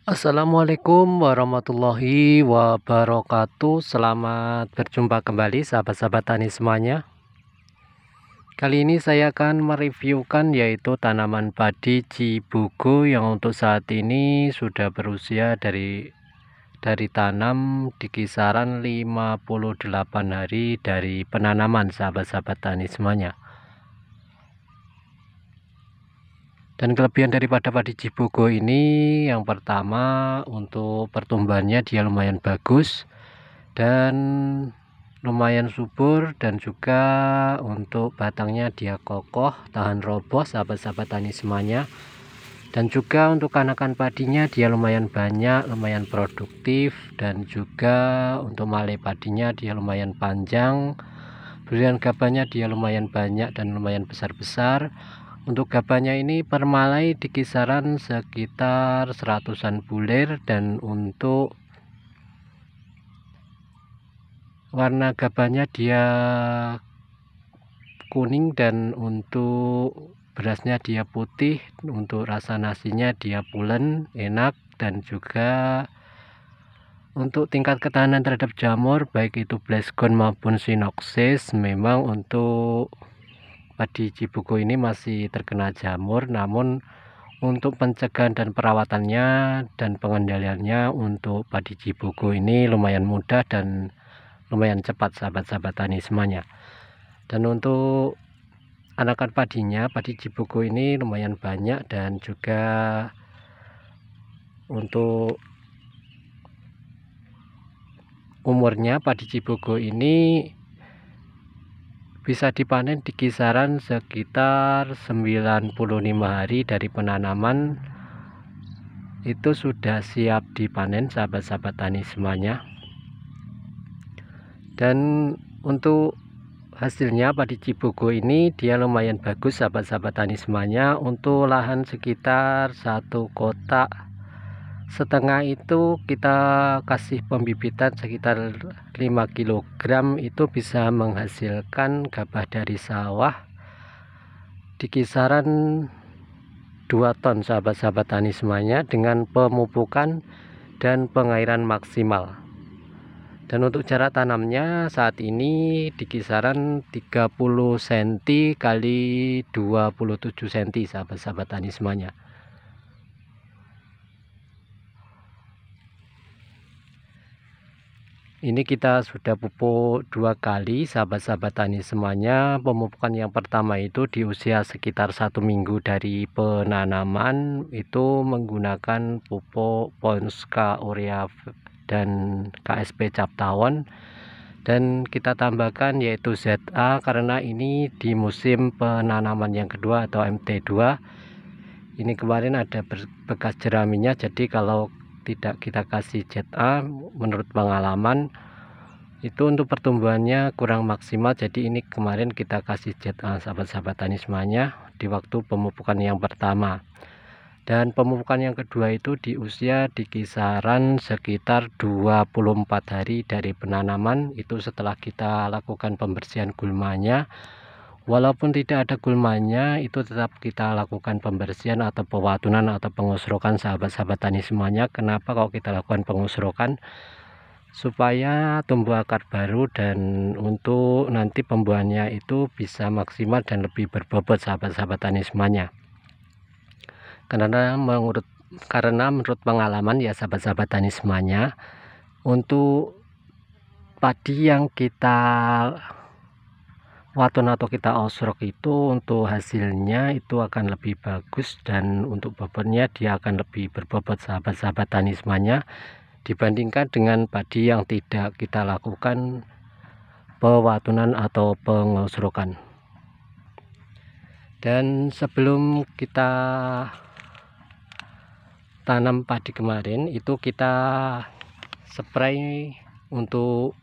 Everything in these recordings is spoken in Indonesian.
Assalamualaikum warahmatullahi wabarakatuh. Selamat berjumpa kembali sahabat-sahabat tani semuanya. Kali ini saya akan mereviewkan yaitu tanaman padi cibugo yang untuk saat ini sudah berusia dari tanam di kisaran 58 hari dari penanaman sahabat-sahabat tani semuanya. Dan kelebihan daripada padi cibugo ini yang pertama, untuk pertumbuhannya dia lumayan bagus dan lumayan subur, dan juga untuk batangnya dia kokoh, tahan roboh sahabat-sahabat tani semuanya. Dan juga untuk anakan padinya dia lumayan banyak, lumayan produktif, dan juga untuk malai padinya dia lumayan panjang. Burian gabahnya dia lumayan banyak dan lumayan besar-besar. Untuk gabahnya ini per malai di kisaran sekitar 100-an bulir, dan untuk warna gabahnya dia kuning, dan untuk berasnya dia putih. Untuk rasa nasinya dia pulen, enak, dan juga untuk tingkat ketahanan terhadap jamur baik itu Bleskon maupun Sinoksis, memang untuk padi cibugo ini masih terkena jamur, namun untuk pencegahan dan perawatannya dan pengendaliannya untuk padi cibugo ini lumayan mudah dan lumayan cepat sahabat-sahabat tani semuanya. Dan untuk anakan padinya, padi cibugo ini lumayan banyak, dan juga untuk umurnya padi cibugo ini bisa dipanen di kisaran sekitar 95 hari dari penanaman, itu sudah siap dipanen sahabat-sahabat tani semuanya. Dan untuk hasilnya padi cibugo ini dia lumayan bagus sahabat-sahabat tani semuanya. Untuk lahan sekitar 1,5 kotak itu kita kasih pembibitan sekitar 5 kg, itu bisa menghasilkan gabah dari sawah di kisaran 2 ton sahabat-sahabat tani semuanya, dengan pemupukan dan pengairan maksimal. Dan untuk jarak tanamnya saat ini di kisaran 30 cm kali 27 cm sahabat-sahabat tani semuanya. Ini kita sudah pupuk 2 kali sahabat-sahabat tani semuanya. Pemupukan yang pertama itu di usia sekitar 1 minggu dari penanaman, itu menggunakan pupuk Ponska Urea dan KSP Cap Tawon, dan kita tambahkan yaitu ZA karena ini di musim penanaman yang kedua atau MT2. Ini kemarin ada bekas jeraminya, jadi kalau tidak kita kasih ZA, menurut pengalaman itu untuk pertumbuhannya kurang maksimal. Jadi ini kemarin kita kasih ZA sahabat-sahabat tani semuanya di waktu pemupukan yang pertama. Dan pemupukan yang kedua itu di usia di kisaran sekitar 24 hari dari penanaman, itu setelah kita lakukan pembersihan gulmanya. Walaupun tidak ada gulmanya, itu tetap kita lakukan pembersihan atau pewatunan atau pengusrokan sahabat-sahabat tani semuanya. Kenapa kalau kita lakukan pengusrokan? Supaya tumbuh akar baru, dan untuk nanti pembuahannya itu bisa maksimal dan lebih berbobot sahabat-sahabat tani semuanya. Karena menurut pengalaman ya sahabat-sahabat tani semuanya, untuk padi yang kita waton atau kita osrok itu untuk hasilnya itu akan lebih bagus, dan untuk bobotnya dia akan lebih berbobot sahabat-sahabat tani semuanya, dibandingkan dengan padi yang tidak kita lakukan pewatunan atau pengosrokan. Dan sebelum kita tanam padi kemarin itu kita spray untuk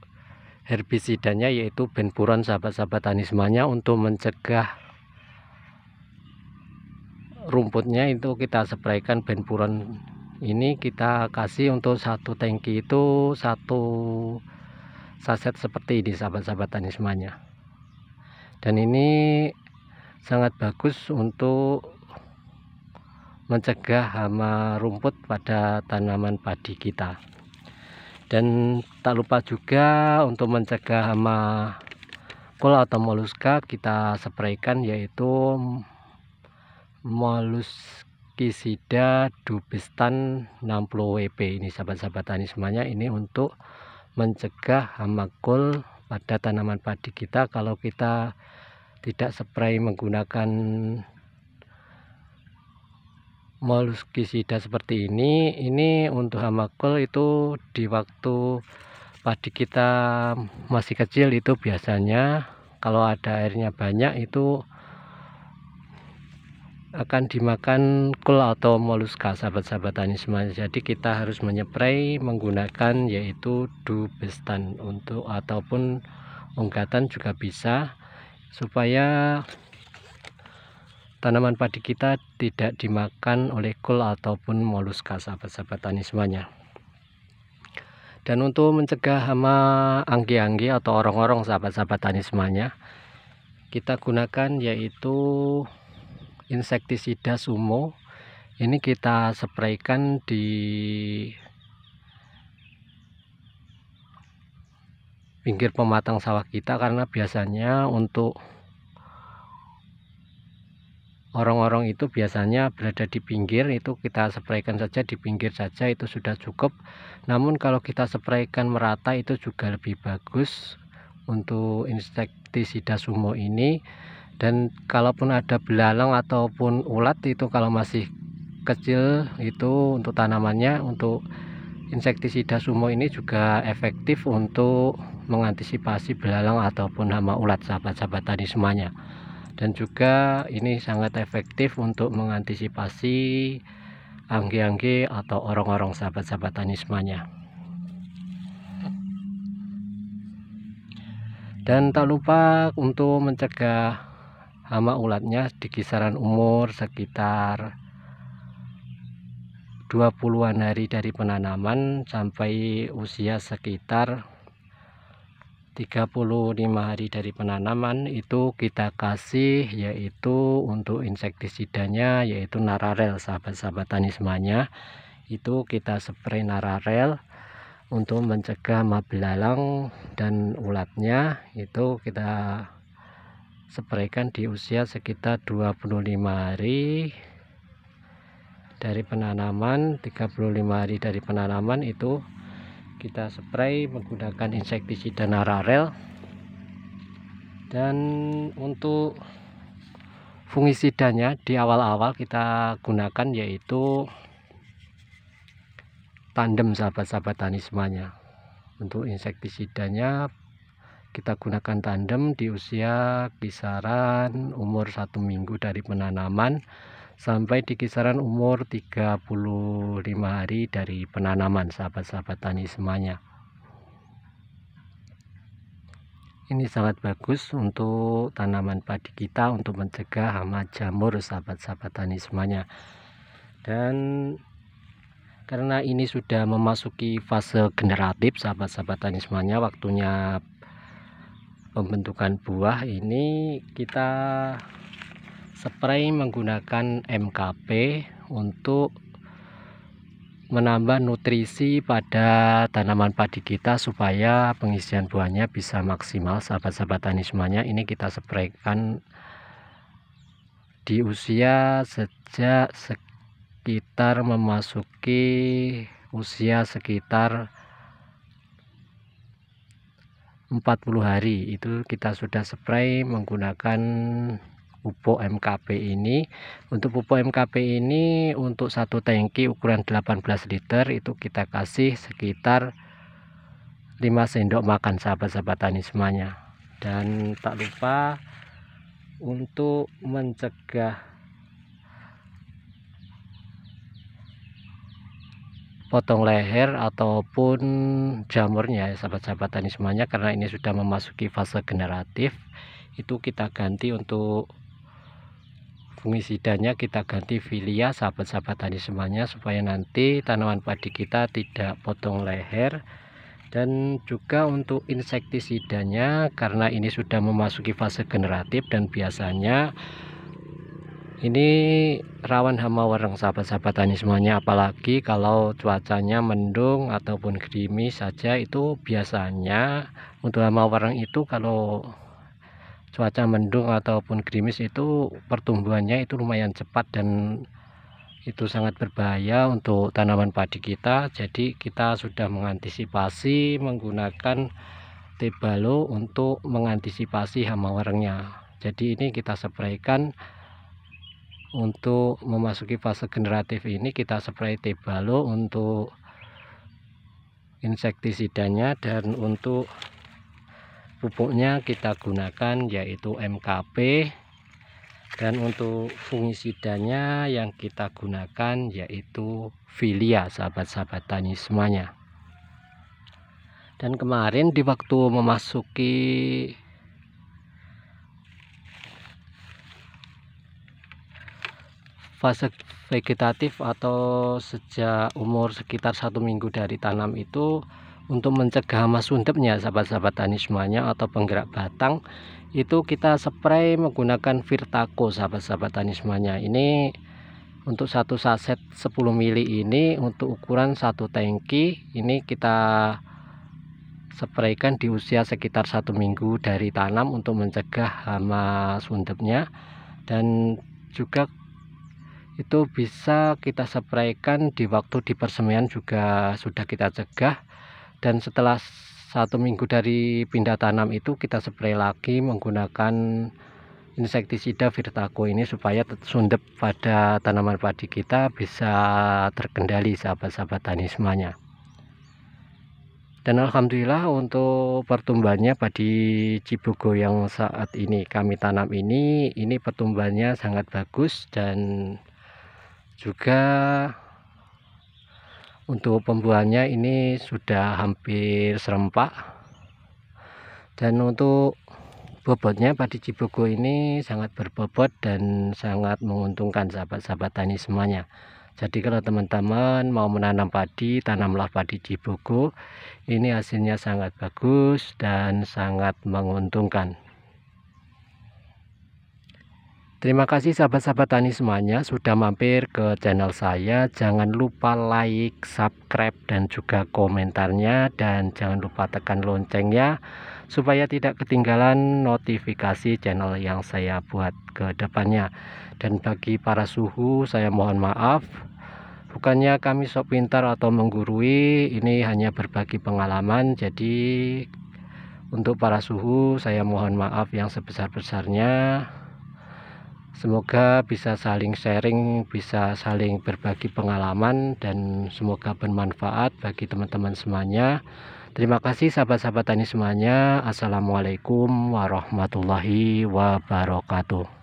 herbisidanya yaitu benpuron sahabat-sahabat tani semuanya, untuk mencegah rumputnya itu kita spraykan benpuron. Ini kita kasih untuk satu tangki itu 1 saset seperti ini sahabat-sahabat tani semuanya. Dan ini sangat bagus untuk mencegah hama rumput pada tanaman padi kita. Dan tak lupa juga untuk mencegah hama kul atau moluska, kita spraykan yaitu Molluscicida dubestan 60 WP. Ini sahabat-sahabat tani semuanya, ini untuk mencegah hama kul pada tanaman padi kita. Kalau kita tidak spray menggunakan Molluscicida seperti ini untuk hama kul itu di waktu padi kita masih kecil itu biasanya kalau ada airnya banyak itu akan dimakan kul atau moluska, sahabat-sahabat tani semuanya. Jadi kita harus menyepray menggunakan yaitu dubestan untuk ataupun unggatan juga bisa, supaya tanaman padi kita tidak dimakan oleh kul ataupun moluska, sahabat-sahabat tani semuanya. Dan untuk mencegah hama anggi-anggi atau orong-orong, sahabat-sahabat tani semuanya, kita gunakan yaitu insektisida Sumo. Ini kita spraykan di pinggir pematang sawah kita, karena biasanya untuk orang-orang itu biasanya berada di pinggir, itu kita spraykan saja di pinggir saja itu sudah cukup. Namun kalau kita spraykan merata itu juga lebih bagus untuk insektisida Sumo ini. Dan kalaupun ada belalang ataupun ulat itu kalau masih kecil itu untuk tanamannya, untuk insektisida Sumo ini juga efektif untuk mengantisipasi belalang ataupun hama ulat, sahabat-sahabat tani semuanya. Dan juga ini sangat efektif untuk mengantisipasi anggi-anggi atau orong-orong, sahabat-sahabat tani semuanya. Dan tak lupa untuk mencegah hama ulatnya di kisaran umur sekitar 20-an hari dari penanaman sampai usia sekitar 35 hari dari penanaman, itu kita kasih yaitu untuk insektisidanya yaitu Nararel, sahabat-sahabat tani semuanya. Itu kita spray Nararel untuk mencegah hama belalang dan ulatnya, itu kita spraykan di usia sekitar 25 hari dari penanaman. 35 hari dari penanaman itu kita spray menggunakan insektisida Nararel. Dan untuk fungisidanya di awal-awal kita gunakan yaitu tandem, sahabat-sahabat tani semuanya. Untuk insektisidanya kita gunakan tandem di usia kisaran umur 1 minggu dari penanaman sampai di kisaran umur 35 hari dari penanaman, sahabat-sahabat tani semuanya. Ini sangat bagus untuk tanaman padi kita untuk mencegah hama jamur, sahabat-sahabat tani semuanya. Dan karena ini sudah memasuki fase generatif, sahabat-sahabat tani semuanya, waktunya pembentukan buah, ini kita spray menggunakan MKP untuk menambah nutrisi pada tanaman padi kita supaya pengisian buahnya bisa maksimal, sahabat-sahabat tani semuanya. Ini kita spraykan di usia sejak sekitar memasuki usia sekitar 40 hari, itu kita sudah spray menggunakan pupuk MKP ini. Untuk pupuk MKP ini untuk satu tangki ukuran 18 liter itu kita kasih sekitar 5 sendok makan, sahabat-sahabat tani semuanya. Dan tak lupa untuk mencegah potong leher ataupun jamurnya, sahabat-sahabat tani semuanya, karena ini sudah memasuki fase generatif, itu kita ganti untuk fungisidanya, kita ganti Filia, sahabat-sahabat tani semuanya, supaya nanti tanaman padi kita tidak potong leher. Dan juga untuk insektisidanya, karena ini sudah memasuki fase generatif dan biasanya Ini rawan hama wareng sahabat-sahabat tani semuanya, apalagi kalau cuacanya mendung ataupun gerimis saja. Itu biasanya untuk hama wareng itu kalau cuaca mendung ataupun gerimis itu pertumbuhannya itu lumayan cepat dan itu sangat berbahaya untuk tanaman padi kita. Jadi kita sudah mengantisipasi menggunakan Tebalo untuk mengantisipasi hama warengnya. Jadi ini kita spraykan. Untuk memasuki fase generatif ini kita spray Tebalo untuk insektisidanya, dan untuk pupuknya kita gunakan yaitu MKP, dan untuk fungisidanya yang kita gunakan yaitu Filia, sahabat-sahabat tani semuanya. Dan kemarin di waktu memasuki fase vegetatif atau sejak umur sekitar 1 minggu dari tanam itu, untuk mencegah hama sundepnya sahabat-sahabat tani semuanya atau penggerak batang, itu kita spray menggunakan Virtaco sahabat-sahabat tani semuanya. Ini untuk satu saset 10 mili ini untuk ukuran satu tangki, ini kita spraykan di usia sekitar 1 minggu dari tanam untuk mencegah hama sundepnya. Dan juga itu bisa kita spraykan di waktu di persemian juga sudah kita cegah. Dan setelah 1 minggu dari pindah tanam itu kita spray lagi menggunakan insektisida Virtaco ini, supaya sundep pada tanaman padi kita bisa terkendali sahabat-sahabat tani semuanya. Dan alhamdulillah untuk pertumbuhannya padi Cibogo yang saat ini kami tanam ini pertumbuhannya sangat bagus, dan juga untuk pembuahannya ini sudah hampir serempak. Dan untuk bobotnya padi Cibogo ini sangat berbobot dan sangat menguntungkan sahabat-sahabat tani semuanya. Jadi kalau teman-teman mau menanam padi, tanamlah padi Cibogo. Ini hasilnya sangat bagus dan sangat menguntungkan. Terima kasih sahabat-sahabat tani semuanya sudah mampir ke channel saya. Jangan lupa like, subscribe, dan juga komentarnya, dan jangan lupa tekan loncengnya supaya tidak ketinggalan notifikasi channel yang saya buat ke depannya. Dan bagi para suhu, saya mohon maaf, bukannya kami sok pintar atau menggurui, ini hanya berbagi pengalaman. Jadi untuk para suhu saya mohon maaf yang sebesar-besarnya. Semoga bisa saling sharing, bisa saling berbagi pengalaman, dan semoga bermanfaat bagi teman-teman semuanya. Terima kasih sahabat-sahabat tani semuanya. Assalamualaikum warahmatullahi wabarakatuh.